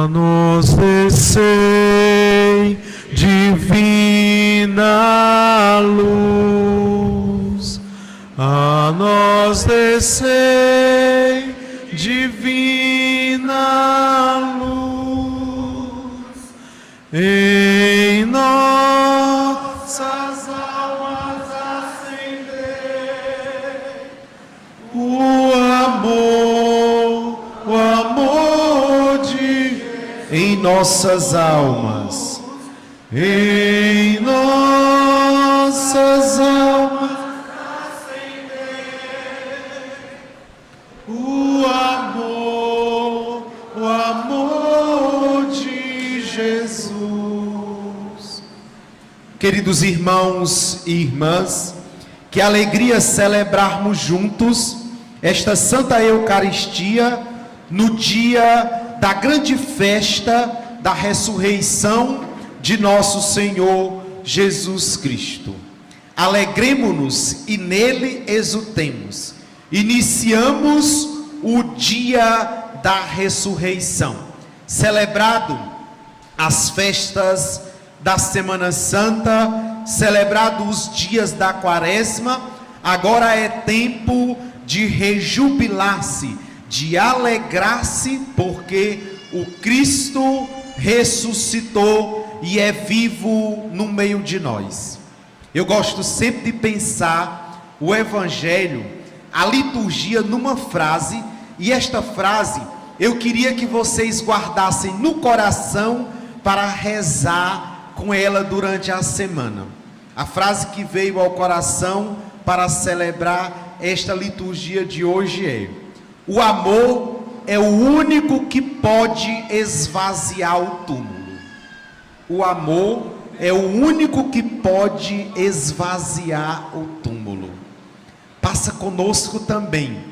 nos descei, divina luz, a nós descei, divina luz, em nossas almas acender o amor de em nossas almas, em nossas almas acender o amor de Jesus. Queridos irmãos e irmãs, que alegria celebrarmos juntos esta Santa Eucaristia no dia da grande festa da ressurreição de nosso Senhor Jesus Cristo. Alegremo-nos e nele exultemos. Iniciamos o dia da ressurreição, celebrado as festas da Semana Santa, celebrado os dias da Quaresma. Agora é tempo de rejubilar-se, de alegrar-se, porque o Cristo ressuscitou e é vivo no meio de nós. Eu gosto sempre de pensar o Evangelho, a liturgia numa frase, e esta frase eu queria que vocês guardassem no coração para rezar com ela durante a semana. A frase que veio ao coração para celebrar esta liturgia de hoje é: o amor é o único que pode esvaziar o túmulo. O amor é o único que pode esvaziar o túmulo. Passa conosco também,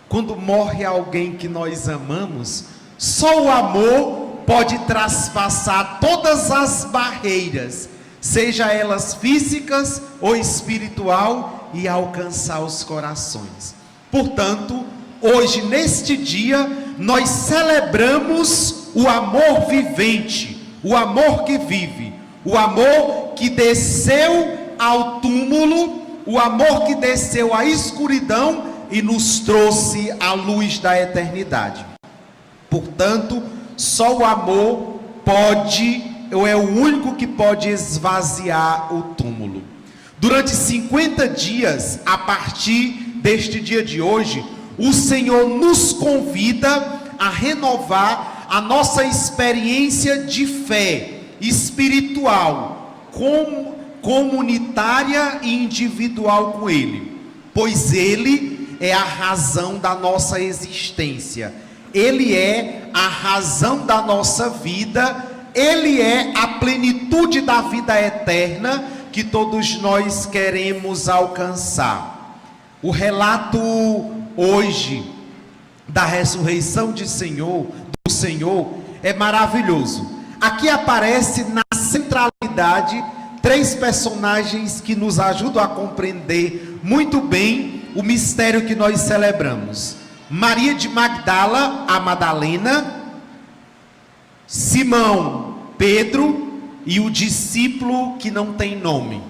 quando morre alguém que nós amamos, só o amor pode traspassar todas as barreiras, seja elas físicas ou espiritual, e alcançar os corações. Portanto, hoje, neste dia, nós celebramos o amor vivente, o amor que vive, o amor que desceu ao túmulo, o amor que desceu à escuridão e nos trouxe a luz da eternidade. Portanto, só o amor pode, ou é o único que pode esvaziar o túmulo. Durante 50 dias, a partir deste dia de hoje, o Senhor nos convida a renovar a nossa experiência de fé espiritual, comunitária e individual com Ele, pois Ele é a razão da nossa existência, Ele é a razão da nossa vida, Ele é a plenitude da vida eterna que todos nós queremos alcançar. O relato hoje da ressurreição do Senhor é maravilhoso. Aqui aparece na centralidade três personagens que nos ajudam a compreender muito bem o mistério que nós celebramos: Maria de Magdala, a Madalena, Simão, Pedro e o discípulo que não tem nome,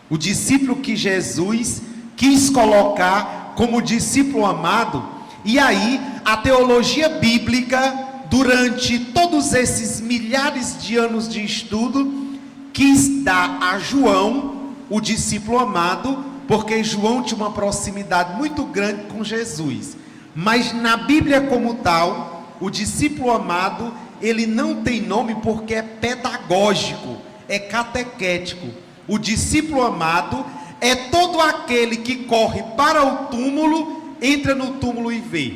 o discípulo que Jesus quis colocar como discípulo amado. E aí a teologia bíblica, durante todos esses milhares de anos de estudo, quis dar a João o discípulo amado, porque João tinha uma proximidade muito grande com Jesus. Mas na Bíblia como tal, o discípulo amado, ele não tem nome porque é pedagógico, é catequético. O discípulo amado é todo aquele que corre para o túmulo, entra no túmulo e vê.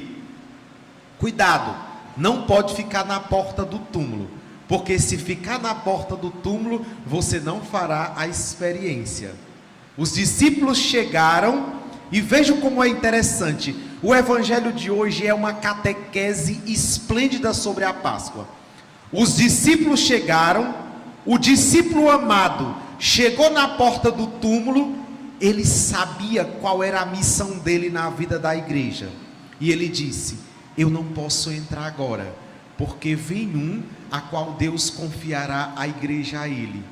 Cuidado, não pode ficar na porta do túmulo, porque se ficar na porta do túmulo, você não fará a experiência. Os discípulos chegaram, e vejam como é interessante, o evangelho de hoje é uma catequese esplêndida sobre a Páscoa. Os discípulos chegaram, o discípulo amado chegou na porta do túmulo, ele sabia qual era a missão dele na vida da igreja, e ele disse: eu não posso entrar agora, porque vem um a qual Deus confiará a igreja a ele.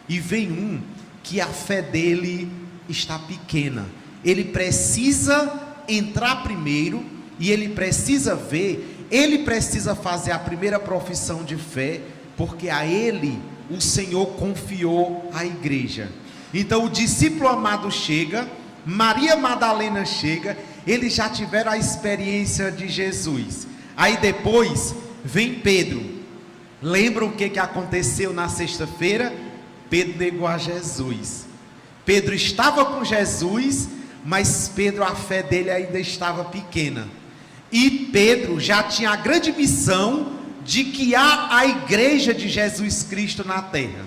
E vem um que a fé dele está pequena. Ele precisa entrar primeiro e ele precisa ver, ele precisa fazer a primeira profissão de fé, porque a ele o Senhor confiou a igreja. Então o discípulo amado chega, Maria Madalena chega, eles já tiveram a experiência de Jesus. Aí depois vem Pedro. Lembram o que aconteceu na sexta-feira? Pedro negou a Jesus. Pedro estava com Jesus, mas Pedro, a fé dele ainda estava pequena. E Pedro já tinha a grande missão de guiar a igreja de Jesus Cristo na terra.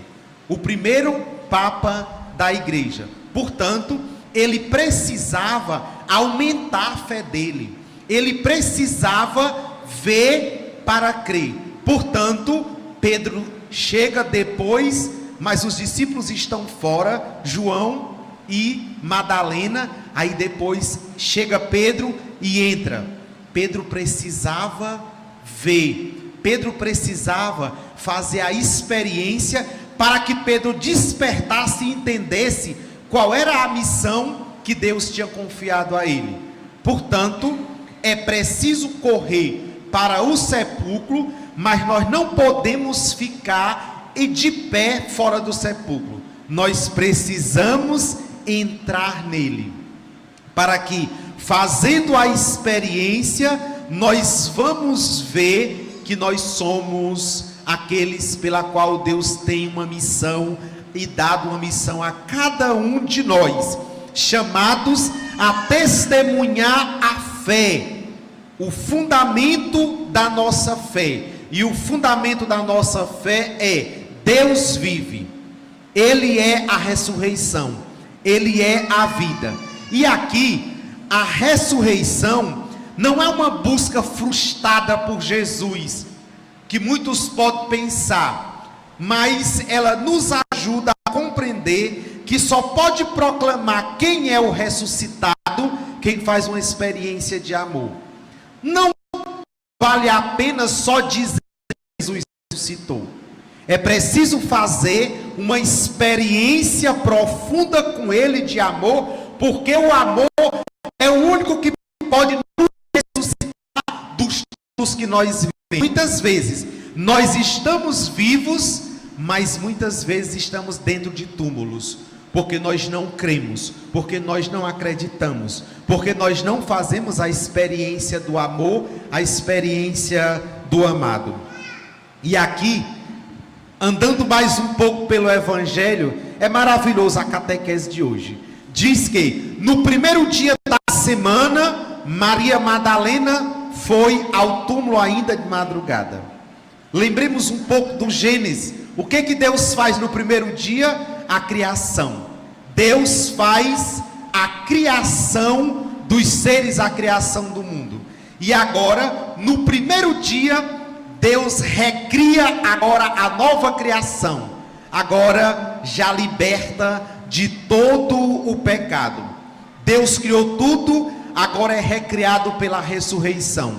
O primeiro Papa da igreja. Portanto, ele precisava aumentar a fé dele. Ele precisava ver para crer. Portanto, Pedro chega depois, mas os discípulos estão fora, João e Madalena. Aí depois chega Pedro e entra. Pedro precisava ver. Pedro precisava fazer a experiência para que Pedro despertasse e entendesse qual era a missão que Deus tinha confiado a ele. Portanto, é preciso correr para o sepulcro, mas nós não podemos ficar de pé fora do sepulcro. Nós precisamos entrar nele, para que, fazendo a experiência, nós vamos ver que nós somos aqueles pela qual Deus tem uma missão e dado uma missão a cada um de nós, chamados a testemunhar a fé, o fundamento da nossa fé. E o fundamento da nossa fé é: Deus vive, Ele é a ressurreição, Ele é a vida. E aqui, a ressurreição não é uma busca frustrada por Jesus, que muitos podem pensar, mas ela nos ajuda a compreender que só pode proclamar quem é o ressuscitado quem faz uma experiência de amor. Não vale a pena só dizer que Jesus ressuscitou. É preciso fazer uma experiência profunda com Ele de amor, porque o amor é o único que pode nos ressuscitar dos que nós vivemos. Muitas vezes nós estamos vivos, mas muitas vezes estamos dentro de túmulos, porque nós não cremos, porque nós não acreditamos, porque nós não fazemos a experiência do amor, a experiência do amado. E aqui, andando mais um pouco pelo Evangelho, é maravilhoso a catequese de hoje. Diz que no primeiro dia da semana, Maria Madalena foi ao túmulo ainda de madrugada. Lembremos um pouco do Gênesis. O que Deus faz no primeiro dia? A criação. Deus faz a criação dos seres, a criação do mundo. E agora, no primeiro dia, Deus recria agora a nova criação. Agora já liberta de todo o pecado. Deus criou tudo, agora é recriado pela ressurreição.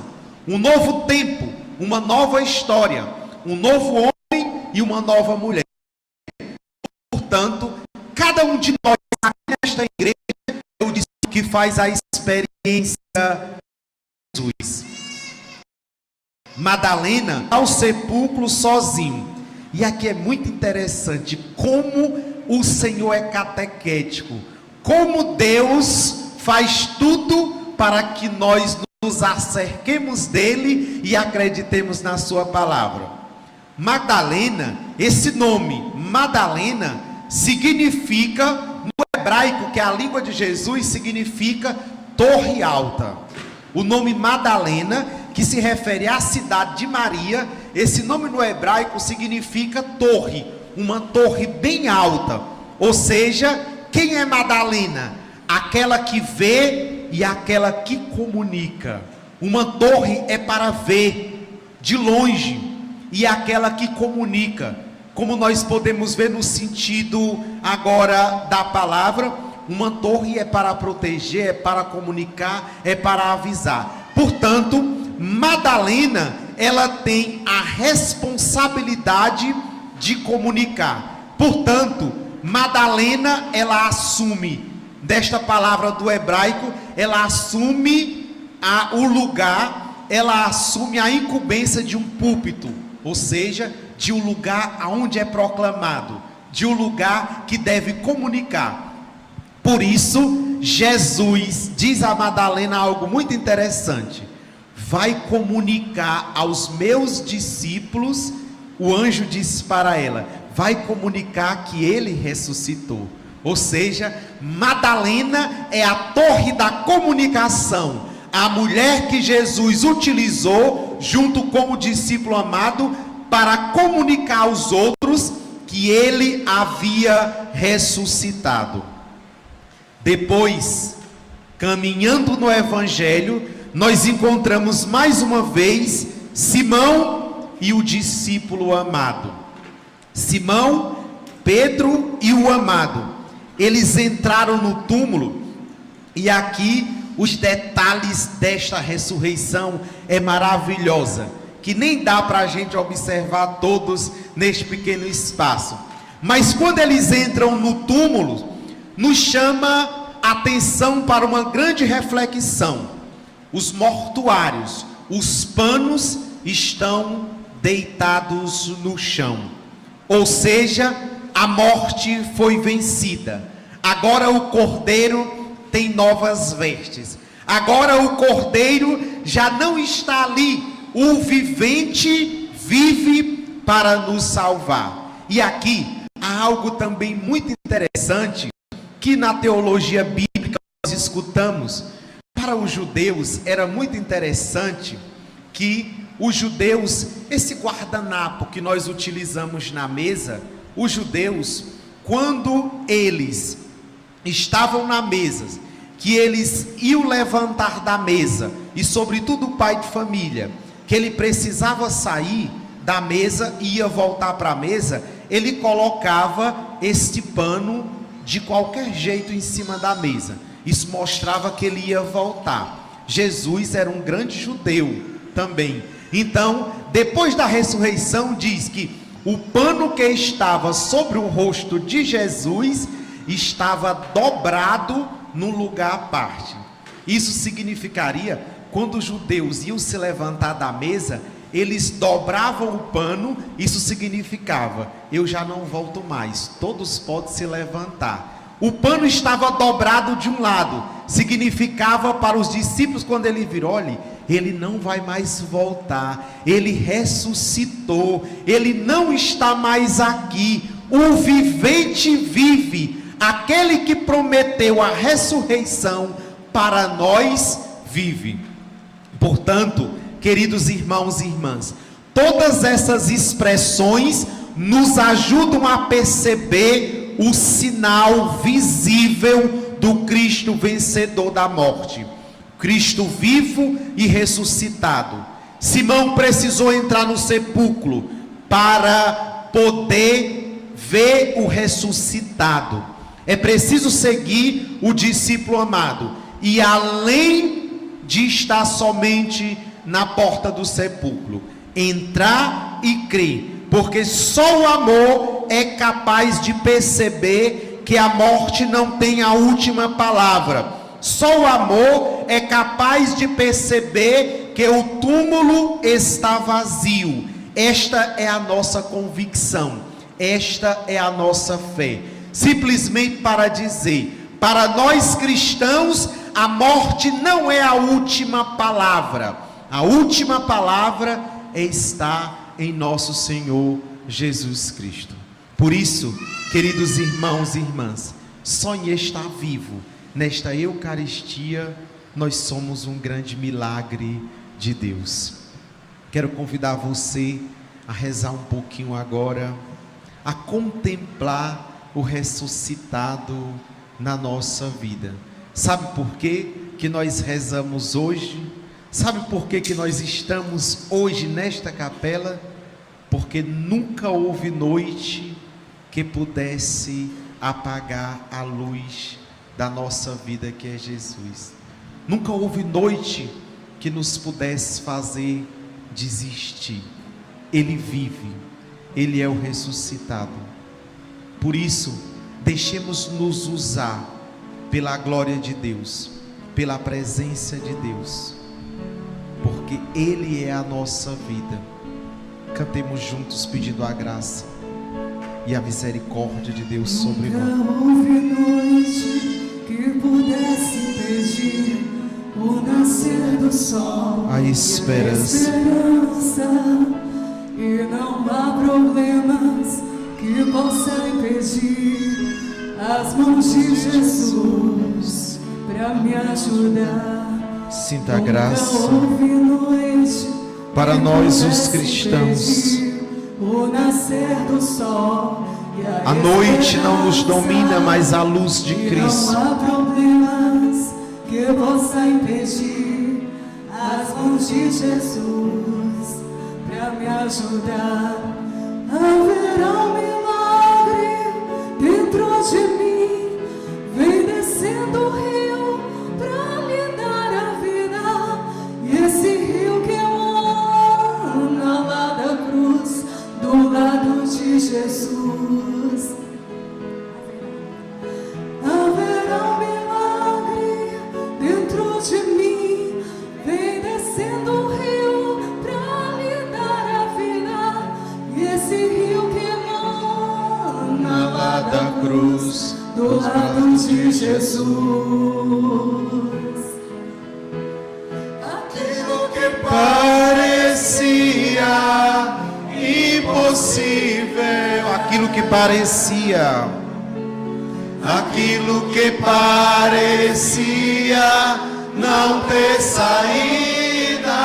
Um novo tempo, uma nova história, um novo homem e uma nova mulher. Portanto, cada um de nós nesta igreja é o discípulo que faz a experiência de Jesus. Madalena ao sepulcro sozinho. E aqui é muito interessante como o Senhor é catequético, como Deus faz tudo para que nós nos acerquemos dele e acreditemos na sua palavra. Madalena, esse nome Madalena significa, no hebraico, que é a língua de Jesus, significa torre alta. O nome Madalena, que se refere à cidade de Maria, esse nome no hebraico significa torre, uma torre bem alta. Ou seja, quem é Madalena? Aquela que vê e aquela que comunica. Uma torre é para ver de longe, e aquela que comunica, como nós podemos ver no sentido agora da palavra, uma torre é para proteger, é para comunicar, é para avisar. Portanto, Madalena ela tem a responsabilidade de comunicar. Portanto, Madalena, ela assume, desta palavra do hebraico, ela assume o lugar, ela assume a incumbência de um púlpito, ou seja, de um lugar onde é proclamado, de um lugar que deve comunicar. Por isso, Jesus diz a Madalena algo muito interessante: vai comunicar aos meus discípulos. O anjo disse para ela: vai comunicar que ele ressuscitou. Ou seja, Madalena é a torre da comunicação, a mulher que Jesus utilizou junto com o discípulo amado para comunicar aos outros que ele havia ressuscitado. Depois, caminhando no Evangelho, nós encontramos mais uma vez Simão e o discípulo amado. Simão, Pedro e o amado, eles entraram no túmulo, e aqui os detalhes desta ressurreição é maravilhosa, que nem dá para a gente observar todos neste pequeno espaço. Mas quando eles entram no túmulo, nos chama a atenção para uma grande reflexão. Os mortuários, os panos estão deitados no chão, ou seja, a morte foi vencida. Agora o Cordeiro tem novas vestes. Agora o Cordeiro já não está ali. O vivente vive para nos salvar. E aqui há algo também muito interessante que na teologia bíblica nós escutamos. Para os judeus era muito interessante que os judeus, esse guardanapo que nós utilizamos na mesa, os judeus, quando eles estavam na mesa, que eles iam levantar da mesa, e sobretudo o pai de família, que ele precisava sair da mesa e ia voltar para a mesa, ele colocava este pano de qualquer jeito em cima da mesa. Isso mostrava que ele ia voltar. Jesus era um grande judeu também. Então, depois da ressurreição, diz que o pano que estava sobre o rosto de Jesus estava dobrado num lugar à parte. Isso significaria, quando os judeus iam se levantar da mesa, eles dobravam o pano. Isso significava: eu já não volto mais, todos podem se levantar. O pano estava dobrado de um lado, significava para os discípulos, quando ele virou: olhe, ele não vai mais voltar, ele ressuscitou, ele não está mais aqui, o vivente vive, aquele que prometeu a ressurreição para nós vive. Portanto, queridos irmãos e irmãs, todas essas expressões nos ajudam a perceber o sinal visível do Cristo vencedor da morte, Cristo vivo e ressuscitado. Simão precisou entrar no sepulcro para poder ver o ressuscitado. É preciso seguir o discípulo amado, e além de estar somente na porta do sepulcro, entrar e crer, porque só o amor é capaz de perceber que a morte não tem a última palavra. Só o amor é capaz de perceber que o túmulo está vazio. Esta é a nossa convicção, esta é a nossa fé. Simplesmente para dizer, para nós cristãos, a morte não é a última palavra. A última palavra está em nosso Senhor Jesus Cristo. Por isso, queridos irmãos e irmãs, só em estar vivo nesta Eucaristia, nós somos um grande milagre de Deus. Quero convidar você a rezar um pouquinho agora, a contemplar o ressuscitado na nossa vida. Sabe por quê que nós rezamos hoje? Sabe por quê que nós estamos hoje nesta capela? Porque nunca houve noite que pudesse apagar a luz da nossa vida, que é Jesus. Nunca houve noite que nos pudesse fazer desistir. Ele vive, Ele é o ressuscitado. Por isso, deixemos-nos usar pela glória de Deus, pela presença de Deus, porque Ele é a nossa vida. Cantemos juntos pedindo a graça e a misericórdia de Deus sobre nós. Nunca houve noite que pudesse impedir o nascer do sol, a esperança. E não há problemas que possam impedir as mãos de Jesus para me ajudar. Sinta a graça. Nunca houve noite para nós os cristãos. O nascer do sol, a noite não nos domina, mas a luz de Cristo. Não há problemas que possa impedir as mãos de Jesus para me ajudar. Haverá um milagre dentro de mim, vem descendo o rio para me dar a vida, e esse rio que emana lá da cruz, do lado de Jesus. Haverá um milagre dentro de mim, vem descendo o rio pra me dar a vida, e esse rio que emana lá da cruz, do lado de Jesus. Aquilo que parecia impossível, aquilo que parecia não ter saída.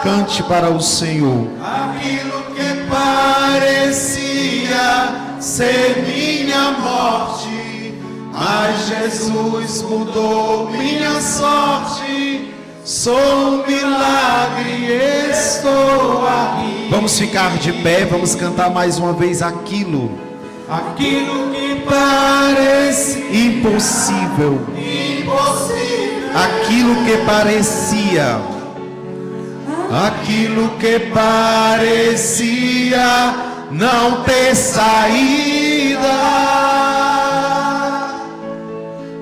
Cante para o Senhor. Aquilo que parecia ser minha morte, mas Jesus mudou minha sorte. Sou um milagre, estou aqui. Vamos ficar de pé, vamos cantar mais uma vez aquilo que parece impossível, aquilo que parecia não ter saída,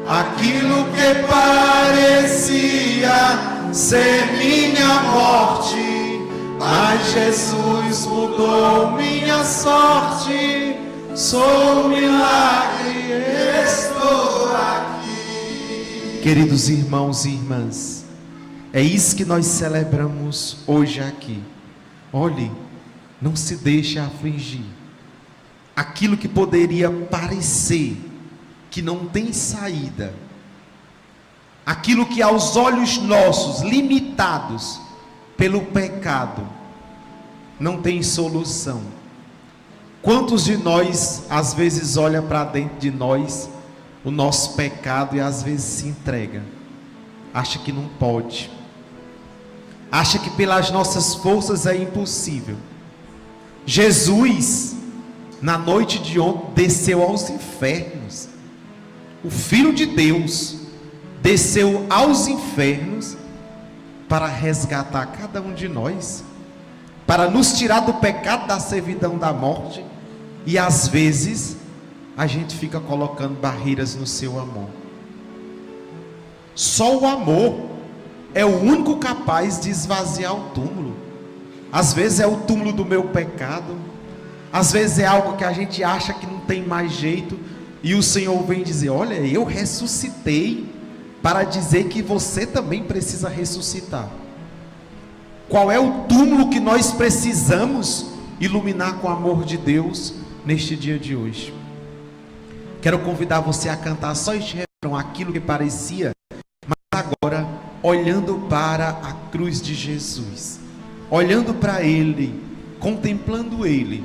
aquilo que parecia ser minha morte, mas Jesus mudou minha sorte. Sou um milagre, estou aqui. Queridos irmãos e irmãs, é isso que nós celebramos hoje aqui. Olhe, não se deixe afligir. Aquilo que poderia parecer que não tem saída, aquilo que aos olhos nossos, limitados pelo pecado, não tem solução. Quantos de nós, às vezes, olha para dentro de nós, o nosso pecado, e às vezes se entrega, acha que não pode, acha que pelas nossas forças é impossível. Jesus, na noite de ontem, desceu aos infernos. O Filho de Deus desceu aos infernos para resgatar cada um de nós, para nos tirar do pecado, da servidão, da morte. E às vezes a gente fica colocando barreiras no seu amor. Só o amor é o único capaz de esvaziar o túmulo. Às vezes é o túmulo do meu pecado, às vezes é algo que a gente acha que não tem mais jeito, e o Senhor vem dizer: olha, eu ressuscitei para dizer que você também precisa ressuscitar. Qual é o túmulo que nós precisamos iluminar com o amor de Deus neste dia de hoje? Quero convidar você a cantar só este refrão, aquilo que parecia, mas agora olhando para a cruz de Jesus, olhando para Ele, contemplando Ele.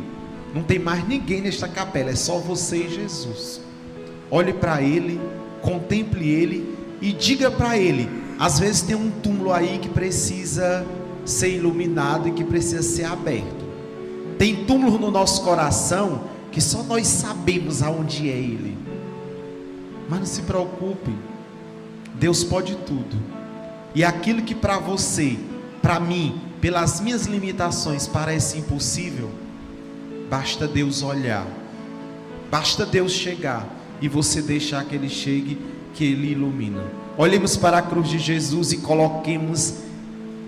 Não tem mais ninguém nesta capela, é só você e Jesus. Olhe para Ele, contemple Ele e diga para Ele. Às vezes tem um túmulo aí que precisa ser iluminado e que precisa ser aberto. Tem túmulo no nosso coração que só nós sabemos aonde é ele. Mas não se preocupe, Deus pode tudo. E aquilo que para você para mim, pelas minhas limitações, parece impossível, basta Deus olhar, basta Deus chegar, e você deixar que Ele chegue, que Ele ilumina. Olhemos para a cruz de Jesus e coloquemos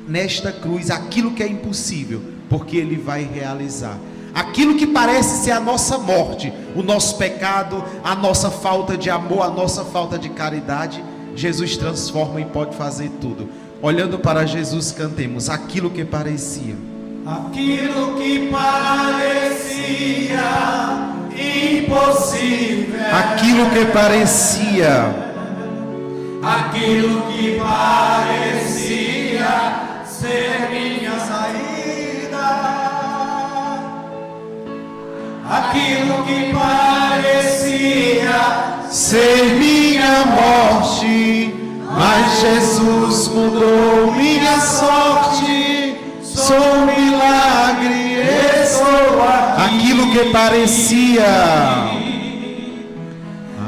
nesta cruz aquilo que é impossível, porque Ele vai realizar. Aquilo que parece ser a nossa morte, o nosso pecado, a nossa falta de amor, a nossa falta de caridade, Jesus transforma e pode fazer tudo. Olhando para Jesus, cantemos aquilo que parecia. Aquilo que parecia impossível. Aquilo que parecia. Aquilo que parecia ser minha saída. Aquilo que parecia ser minha morte, mas Jesus mudou minha sorte. Sou um milagre, estou aqui. Aquilo que parecia,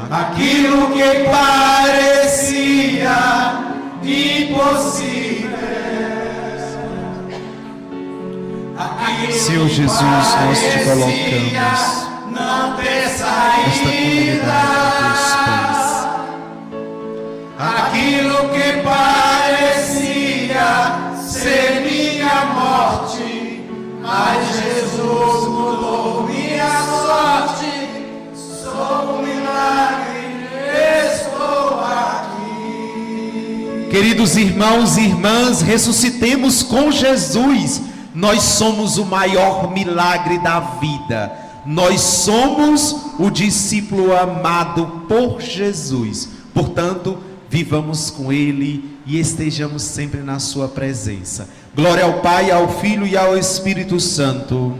aquilo que parecia impossível. Senhor Jesus, nós te colocamos não ter nesta comunidade dos teus pés. Aquilo que parecia ser minha morte, mas Jesus mudou minha sorte. Sou um milagre, estou aqui. Queridos irmãos e irmãs, ressuscitemos com Jesus. Nós somos o maior milagre da vida. Nós somos o discípulo amado por Jesus. Portanto, vivamos com Ele e estejamos sempre na sua presença. Glória ao Pai, ao Filho e ao Espírito Santo.